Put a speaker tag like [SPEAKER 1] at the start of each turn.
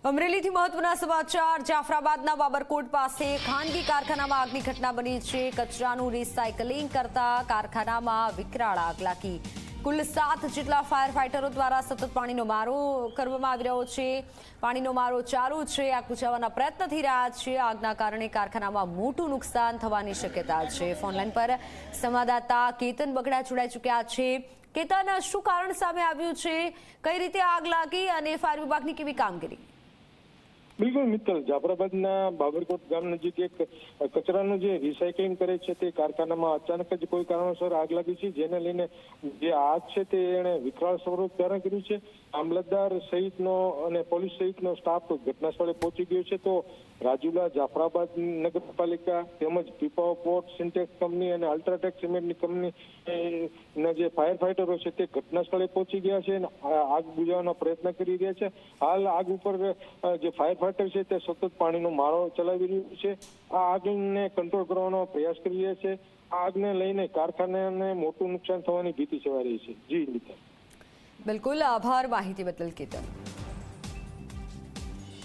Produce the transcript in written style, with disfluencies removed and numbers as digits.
[SPEAKER 1] અમરેલીથી મહત્વના સમાચાર। જાફરાબાદના બાબરકોટ પાસે ખાનગી કારખાનામાં આગની ઘટના બની છે। કચરાનું રિસાયકલિંગ કરતા કારખાનામાં વિકરાળ આગ લાગી। કુલ 7 જેટલા ફાયર ફાઇટરો દ્વારા સતત પાણીનો મારો કરવામાં આવી રહ્યો છે। પાણીનો મારો ચાલુ છે। આગ બુઝાવવાના પ્રયત્ન થઈ રહ્યા છે। આગના કારણે કારખાનામાં મોટું નુકસાન થવાની શક્યતા છે। ફોનલાઈન પર સંવાદદાતા કેતન બગડા જોડાઈ ચૂક્યા છે। કેતન, શું કારણ સામે આવ્યું છે? કઈ રીતે આગ લાગી અને ફાયર વિભાગની કેવી કામગીરી?
[SPEAKER 2] બિલકુલ મિત્તલ, જાફરાબાદના બાબરકોટ ગામ નજીક એક કચરાનું જે રિસાયકલિંગ કરે છે તે કારખાનામાં અચાનક જ કોઈ કારણોસર આગ લાગી છે, જેને લઈને જે આગ છે તે એણે વિકરાળ સ્વરૂપ ધારણ કર્યું છે। મામલતદાર સહિતનો અને પોલીસ સહિતનો સ્ટાફ ઘટના સ્થળે પહોંચી ગયો છે। તો રાજુલા, જાફરાબાદ નગરપાલિકા તેમજ પીપાઓ પોર્ટ, સિન્ટેક્સ કંપની અને અલ્ટ્રાટેક સિમેન્ટની કંપની જે ફાયર ફાઇટરો છે તે ઘટના સ્થળે પહોંચી ગયા છે અને આગ બુઝાવવાનો પ્રયત્ન કરી રહ્યા છે। હાલ આગ ઉપર જે ફાયર ફાઇટર છે તે સતત પાણીનો મારો ચલાવી રહ્યું છે। આ આગને કંટ્રોલ કરવાનો પ્રયાસ કરી રહ્યા છે। આ આગને લઈને કારખાનાને મોટું નુકસાન થવાની ભીતિ સેવાઈ રહી છે। જી મિત્ર,
[SPEAKER 1] બિલકુલ, આભાર માહિતી બદલ કેતન।